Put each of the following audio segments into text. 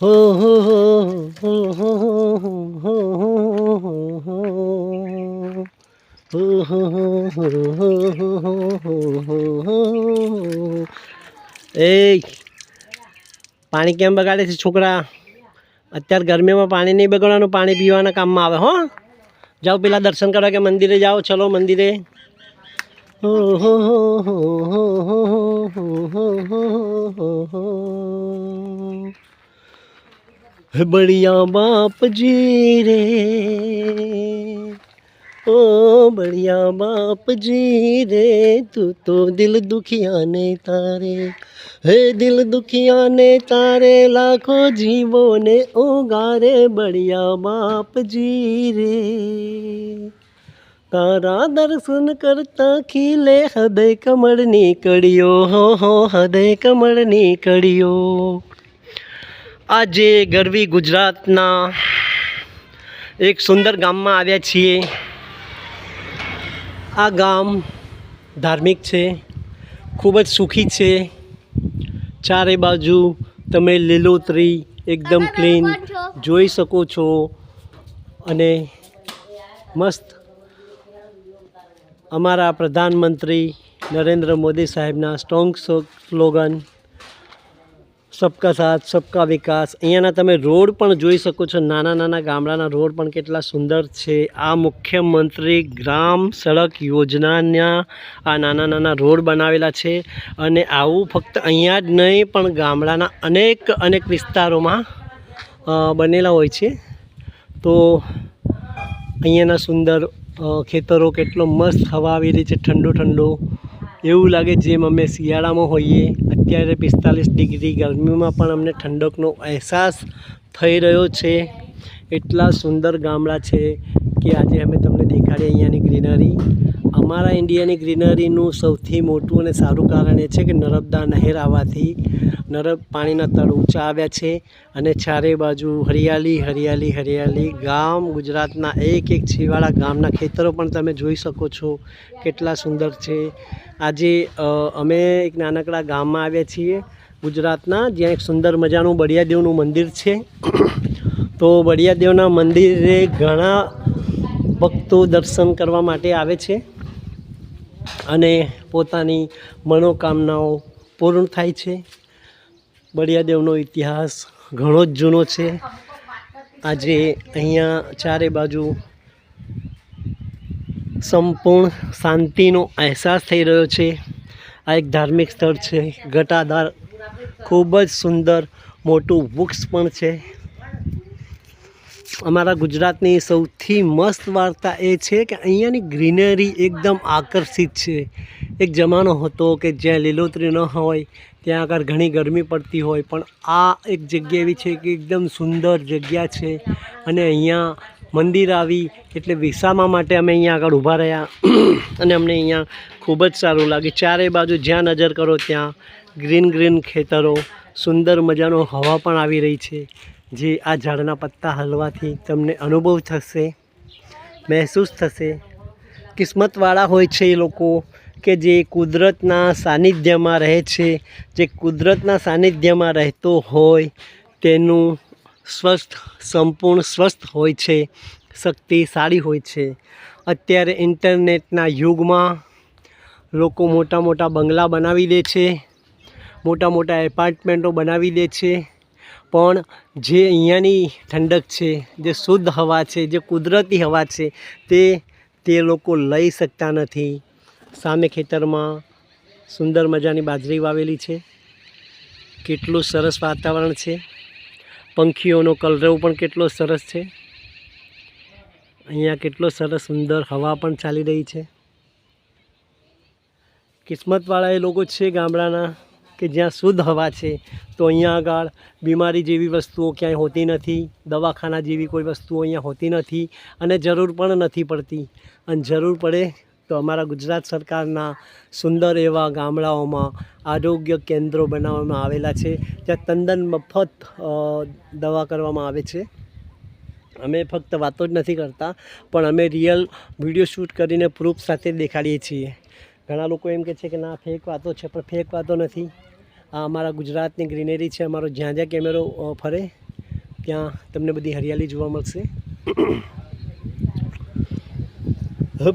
હો હો હો હો હો હો હો એ પાણી કેમ બગાડે છે છોકરા? અત્યારે ગરમીમાં પાણી નહીં બગાડવાનું, પાણી પીવાના કામમાં આવે. હો, જાઓ પેલા દર્શન કરવા કે મંદિરે જાઓ. ચલો મંદિરે. बढ़िया बाप जी रे, ओ बढ़िया बाप जी रे, तू तो दिल दुखिया ने तारे, हे दिल दुखिया ने तारे, लाखों जीवों ने ओगारे, बढ़िया बाप जी रे, तारा दर्शन करता खिले हृदय कमळनी कड़ियो, हो हृदय कमळनी कड़ियो. આજે ગરવી ગુજરાતના એક સુંદર ગામમાં આવ્યા છીએ. આ ગામ ધાર્મિક છે, ખૂબ જ સુખી છે. ચારે બાજુ તમે લીલોતરી એકદમ ક્લીન જોઈ શકો છો અને મસ્ત અમારા પ્રધાનમંત્રી નરેન્દ્ર મોદી સાહેબના સ્ટ્રોંગ સ્લોગન સબકા સાથ સબકા વિકાસ. અહીંયાના તમે રોડ પણ જોઈ શકો છો. નાના નાના ગામડાના રોડ પણ કેટલા સુંદર છે. આ મુખ્યમંત્રી ગ્રામ સડક યોજનાના આ નાના નાના રોડ બનાવેલા છે અને આવું ફક્ત અહીંયા જ નહીં પણ ગામડાના અનેક વિસ્તારોમાં બનેલા હોય છે. તો અહીંયાના સુંદર ખેતરો કેટલો મસ્ત હવા આવી રહી છે, ઠંડો એવું લાગે જેમ અમે શિયાળામાં હોઈએ. અત્યારે 45 ડિગ્રી ગરમીમાં પણ અમને ઠંડકનો અહેસાસ થઈ રહ્યો છે. એટલા સુંદર ગામડા છે કે આજે અમે તમને દેખાડીએ અહીંયાની ગ્રીનરી. અમારા ઇન્ડિયાની ગ્રીનરીનું સૌથી મોટું અને સારું કારણ એ છે કે નર્મદા નહેર આવવાથી પાણીના તળ ઊંચા આવ્યા છે અને ચારે બાજુ હરિયાળી. ગામ ગુજરાતના એક છેવાડા ગામના ખેતરો પણ તમે જોઈ શકો છો કેટલા સુંદર છે. આજે અમે એક નાનકડા ગામમાં આવ્યા છીએ ગુજરાતના, જ્યાં એક સુંદર મજાનું બળિયાદેવનું મંદિર છે. તો બળિયાદેવના મંદિરે ઘણા ભક્તો દર્શન કરવા માટે આવે છે અને પોતાની મનોકામનાઓ પૂર્ણ થાય છે. બળિયાદેવનો ઇતિહાસ ઘણો જ જૂનો છે. આજે અહીંયા ચારે બાજુ સંપૂર્ણ શાંતિનો અહેસાસ થઈ રહ્યો છે. આ એક ધાર્મિક સ્થળ છે. ઘટાદાર ખૂબ જ સુંદર મોટું વૃક્ષ પણ છે. અમારા ગુજરાતની સૌથી મસ્ત વાર્તા એ છે કે અહીંયાની ગ્રીનરી એકદમ આકર્ષિત છે. એક જમાનો હતો કે જ્યાં લીલોતરી ન હોય, ત્યાં આગળ ઘણી ગરમી પડતી હોય, પણ આ એક જગ્યા એવી છે કે એકદમ સુંદર જગ્યા છે અને અહીંયા મંદિર આવી એટલે વિસામા માટે અમે અહીંયા આગળ ઊભા રહ્યા અને અમને અહીંયા ખૂબ જ સારું લાગે. ચારે બાજુ જ્યાં નજર કરો ત્યાં ગ્રીન ખેતરો, સુંદર મજાનો હવા પણ આવી રહી છે, જે આ ઝાડના પત્તા હલવાથી તમને અનુભવ થશે, મહેસૂસ થશે. કિસ્મતવાળા હોય છે એ લોકો કે જે કુદરતના સાનિધ્યમાં રહે છે. જે કુદરતના સાનિધ્યમાં રહેતો હોય તેનું સંપૂર્ણ સ્વસ્થ હોય છે, શક્તિશાળી હોય છે. અત્યારે ઇન્ટરનેટના યુગમાં લોકો મોટા બંગલા બનાવી દે છે, મોટા એપાર્ટમેન્ટો બનાવી દે છે, પણ જે અહીંયાની ઠંડક છે, જે શુદ્ધ હવા છે, જે કુદરતી હવા છે, તે લોકો લઈ શકતા નથી. સામે ખેતરમાં સુંદર મજાની બાજરી વાવેલી છે. કેટલું સરસ વાતાવરણ છે. પંખીઓનો કલરવ પણ કેટલો સરસ છે. અહીંયા કેટલો સરસ સુંદર હવા પણ ચાલી રહી છે. કિસ્મતવાળા એ લોકો છે ગામડાના કે જ્યાં શુદ્ધ હવા છે. તો અહીંયા આગળ બીમારી જેવી વસ્તુઓ ક્યાંય હોતી નથી, દવાખાના જેવી કોઈ વસ્તુઓ અહીંયા હોતી નથી અને જરૂર પણ નથી પડતી. અને જરૂર પડે તો અમારા ગુજરાત સરકારના સુંદર એવા ગામડાઓમાં આરોગ્ય કેન્દ્રો બનાવવામાં આવેલા છે, ત્યાં તદ્દન મફત દવા કરવામાં આવે છે. અમે ફક્ત વાતો જ નથી કરતા, પણ અમે રિયલ વિડીયો શૂટ કરીને પ્રૂફ સાથે દેખાડીએ છીએ. ઘણા લોકો એમ કહે છે કે ના ફેક વાતો છે, પણ ફેક વાતો નથી. આ અમારા ગુજરાતની ગ્રીનરી છે. અમારો જ્યાં જ્યાં કેમેરો ફરે ત્યાં તમને બધી હરિયાળી જોવા મળશે.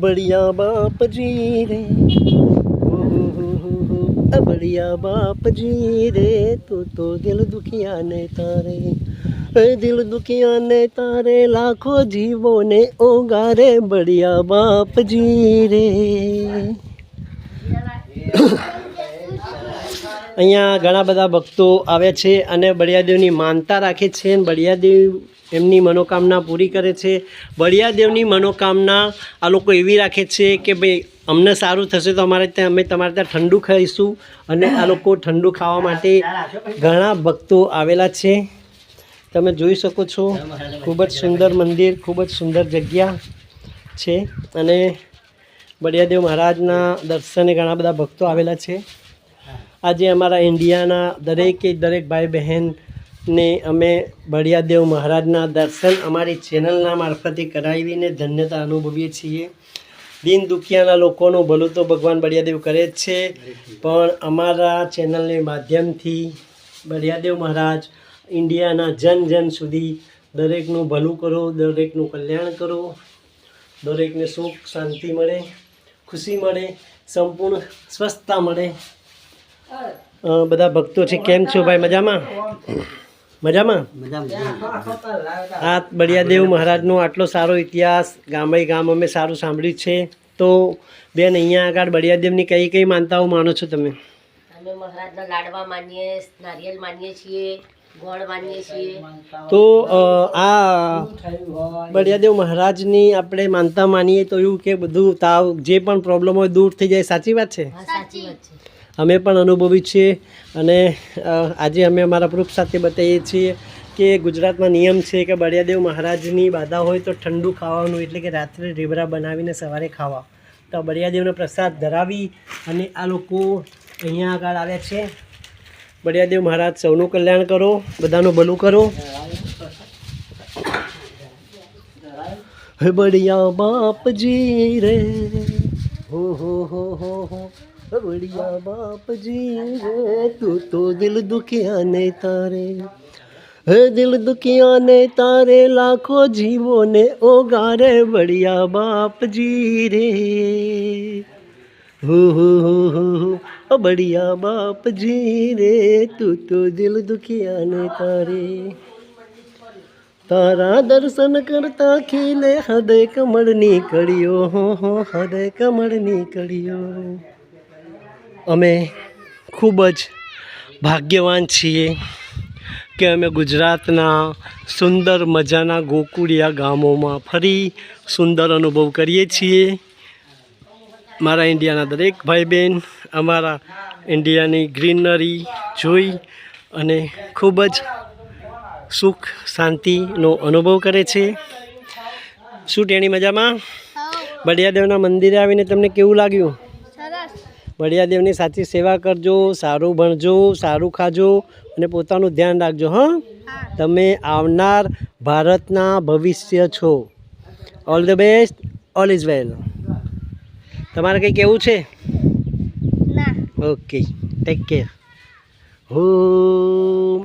બળિયા બાપજી રે, બળિયા બાપજી રે, તું તો દિલ દુખિયા ને તારે, દિલ દુખિયા ને તારે, લાખો જીવોને ઓગારે, બળિયા બાપજી રે. અહીંયા ઘણા બધા ભક્તો આવે છે અને બળિયાદેવની માનતા રાખે છે અને બળિયાદેવ એમની મનોકામના પૂરી કરે છે. બળિયાદેવની મનોકામના આ લોકો એવી રાખે છે કે ભાઈ અમને સારું થશે તો અમે તમારે ત્યાં ઠંડુ ખાઈશું, અને આ લોકો ઠંડુ ખાવા માટે ઘણા ભક્તો આવેલા છે. તમે જોઈ શકો છો, ખૂબ જ સુંદર મંદિર, ખૂબ જ સુંદર જગ્યા છે. અને બળિયાદેવ મહારાજના દર્શને ઘણા બધા ભક્તો આવેલા છે. આજે અમારા ઇન્ડિયાના દરેકે દરેક ભાઈ બહેનને અમે બળિયાદેવ મહારાજના દર્શન અમારી ચેનલના મારફતે કરાવીને ધન્યતા અનુભવીએ છીએ. દિન દુખિયાના લોકોનું ભલું તો ભગવાન બળિયાદેવ કરે જ છે, પણ અમારા ચેનલને માધ્યમથી બળિયાદેવ મહારાજ ઇન્ડિયાના જન જન સુધી દરેકનું ભલું કરો, દરેકનું કલ્યાણ કરો, દરેકને સુખ શાંતિ મળે, ખુશી મળે, સંપૂર્ણ સ્વસ્થતા મળે. બધા ભક્તો છે. કેમ છો ભાઈ? મજામાં? મજામાં? આ બળિયાદેવ મહારાજનો આટલો સારો ઇતિહાસ ગામે ગામ અમે સારું સાંભળ્યું છે. તો બેન, અહીંયા આગળ બળિયાદેવની કઈ કઈ માનતાઓ માનો છો તમે? અમે મહારાજના લાડવા માનીએ, નારિયેલ માનીએ છીએ, ગોળ માનીએ છીએ. તો આ બળિયાદેવ મહારાજની આપણે માનતા માનીએ તો એવું કે બધું તાવ જે પણ પ્રોબ્લેમ હોય દૂર થઈ જાય. સાચી વાત છે? સાચી વાત છે. અમે પણ અનુભવી છીએ અને આજે અમે અમારા પ્રૂફ સાથે બતાવીએ છીએ કે ગુજરાતમાં નિયમ છે કે બળિયાદેવ મહારાજની બાધા હોય તો ઠંડુ ખાવાનું, એટલે કે રાત્રે ઢેબરા બનાવીને સવારે ખાવા. તો બળિયાદેવનો પ્રસાદ ધરાવી અને આ લોકો અહીંયા આગળ આવ્યા છે. બળિયાદેવ મહારાજ સૌનું કલ્યાણ કરો, બધાનું ભલું કરો. હે બળિયા બાપજી રે, હો હો હો હો હો, બળિયા બાપજી રે, તું તો દિલ દુખિયા ને તારે, હે દિલ દુખિયા ને તારે, લાખો જીવોને ઓગારે, બળિયા બાપજી રે, હો હો હો હો હો, બળિયા બાપજી રે, તું તો દિલ દુખિયા ને તારે, તારા દર્શન કરતા ખીલે હૃદય કમળની કળીઓ, હો હો, હૃદય કમળની કળીઓ. અમે ખૂબ જ ભાગ્યવાન છીએ કે અમે ગુજરાતના સુંદર મજાના ગોકુળિયા ગામોમાં ફરી સુંદર અનુભવ કરીએ છીએ. મારા ઇન્ડિયાના દરેક ભાઈ બહેન અમારા ઇન્ડિયાની ગ્રીનરી જોઈ અને ખૂબ જ સુખ શાંતિનો અનુભવ કરે છે. શું ટેણી મજામાં? બળિયાદેવના મંદિરે આવીને તમને કેવું લાગ્યું? બળિયાદેવની સાચી સેવા કરજો, સારું ભણજો, સારું ખાજો અને પોતાનું ધ્યાન રાખજો. હા, તમે આવનાર ભારતના ભવિષ્ય છો. All the best, all is well. તમારે કંઈ કહેવું છે? Okay, take care. હોમ